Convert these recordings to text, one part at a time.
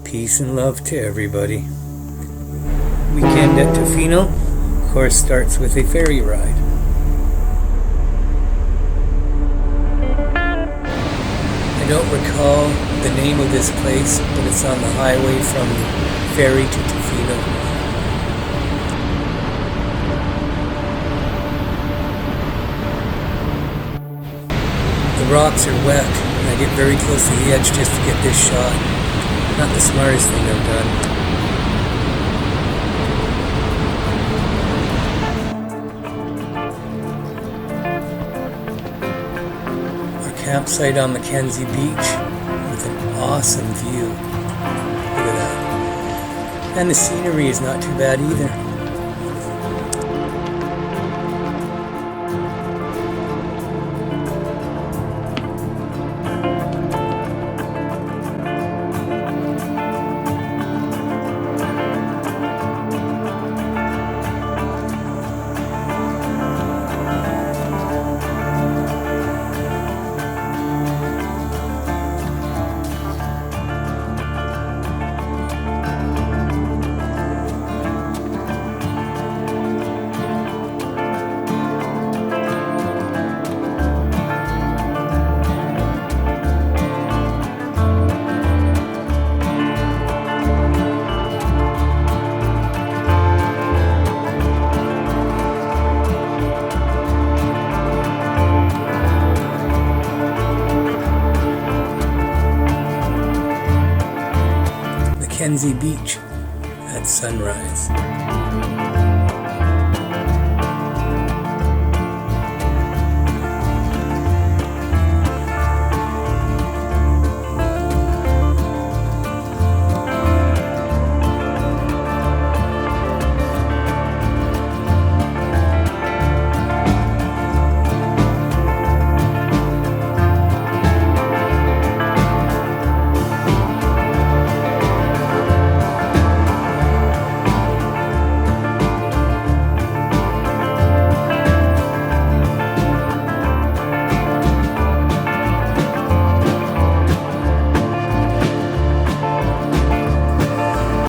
Peace and love to everybody. Weekend at Tofino, of course, starts with a ferry ride. I don't recall the name of this place, but it's on the highway from the ferry to Tofino. The rocks are wet, and I get very close to the edge just to get this shot. Not the smartest thing I've done. Our campsite on Mackenzie Beach with an awesome view. Look at that. And the scenery is not too bad either. Mackenzie Beach at sunrise.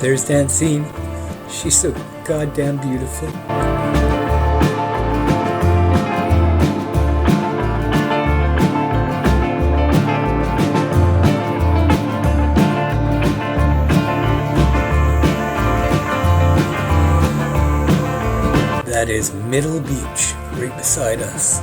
There's Dancine. She's so goddamn beautiful. That is Middle Beach, right beside us.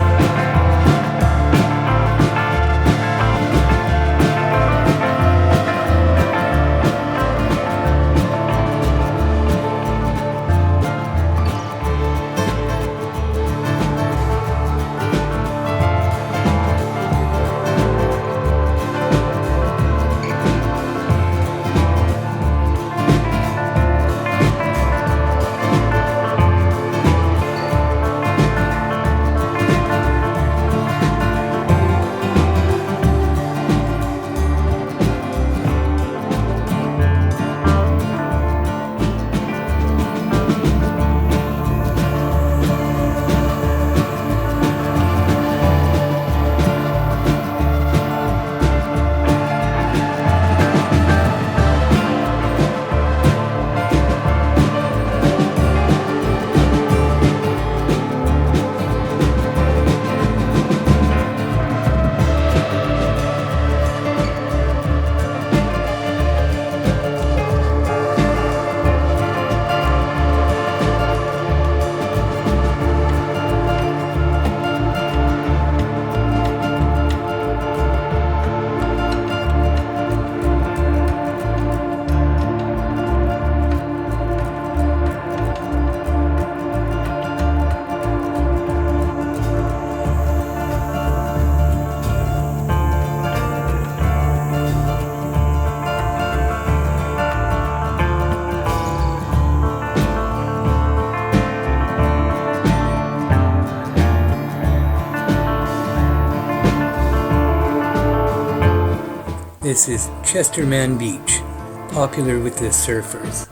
This is Chesterman Beach, popular with the surfers.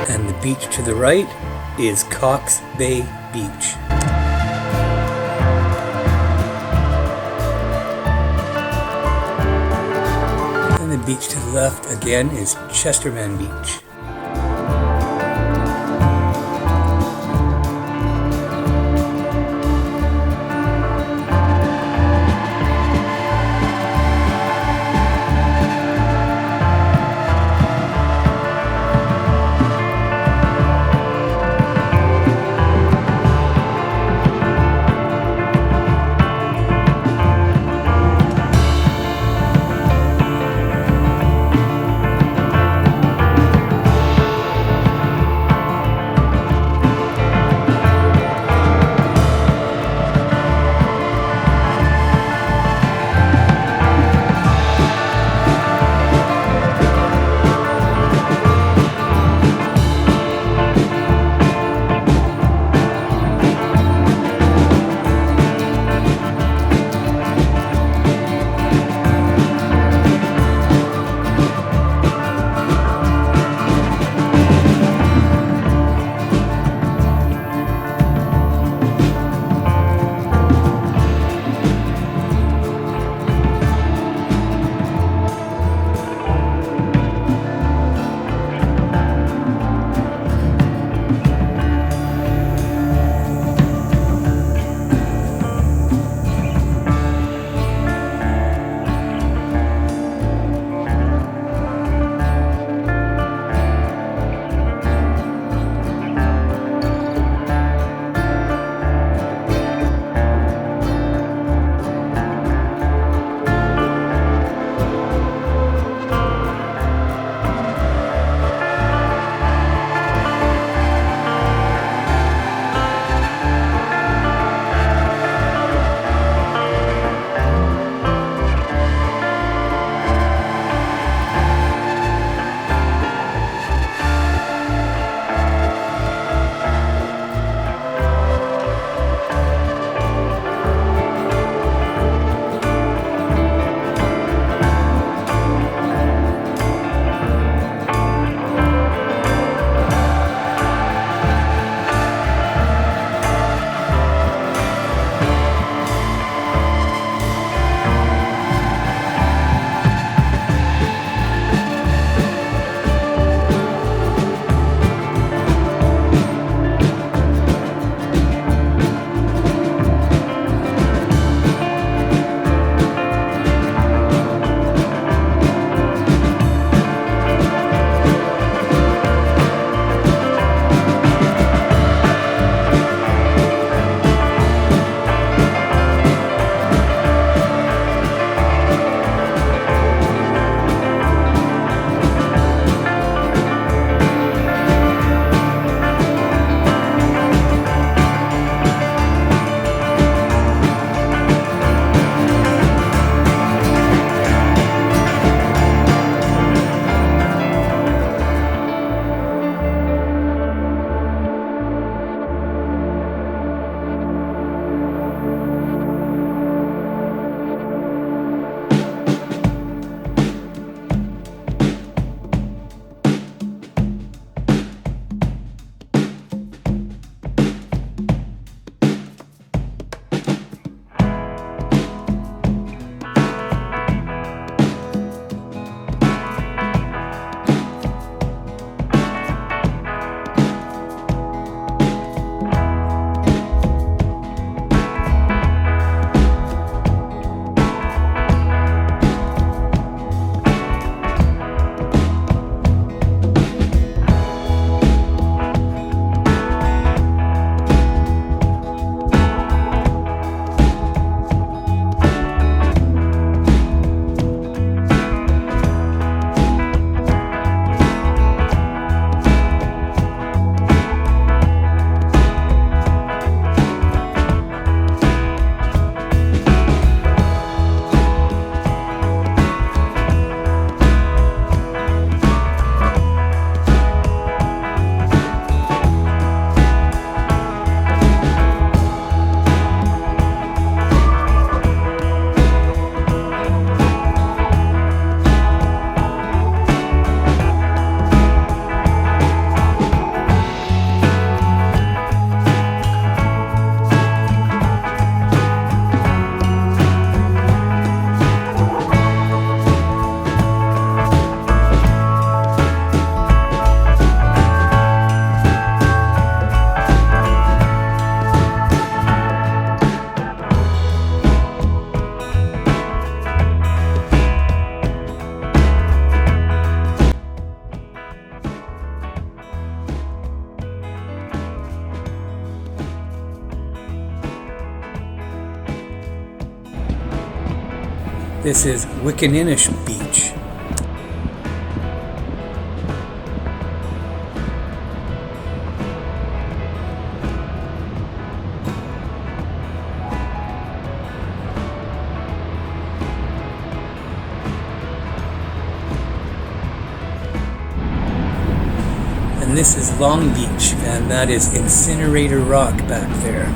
And the beach to the right is Cox Bay Beach. beach to the left, again, is Chesterman Beach. This is Wickaninnish Beach. And this is Long Beach, and that is Incinerator Rock back there.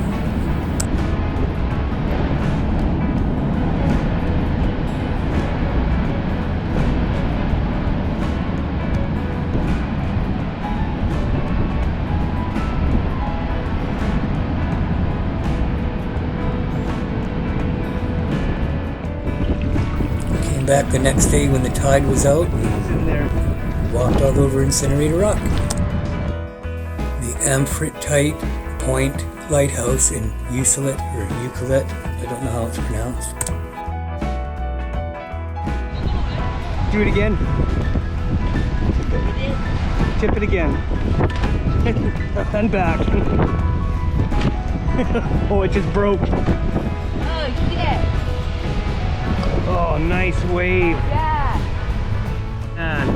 Came back the next day when the tide was out and walked all over Incinerator Rock. The Amphitrite Point Lighthouse in Ucluelet, I don't know how it's pronounced. Do it again. Tip it again. And back. Oh, it just broke. Oh, shit. Oh, nice wave. Yeah. Man.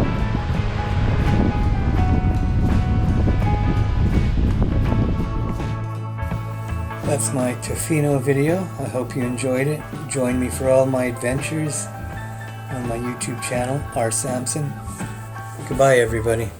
That's my Tofino video. I hope you enjoyed it. Join me for all my adventures on my YouTube channel, R. Sampson. Goodbye, everybody.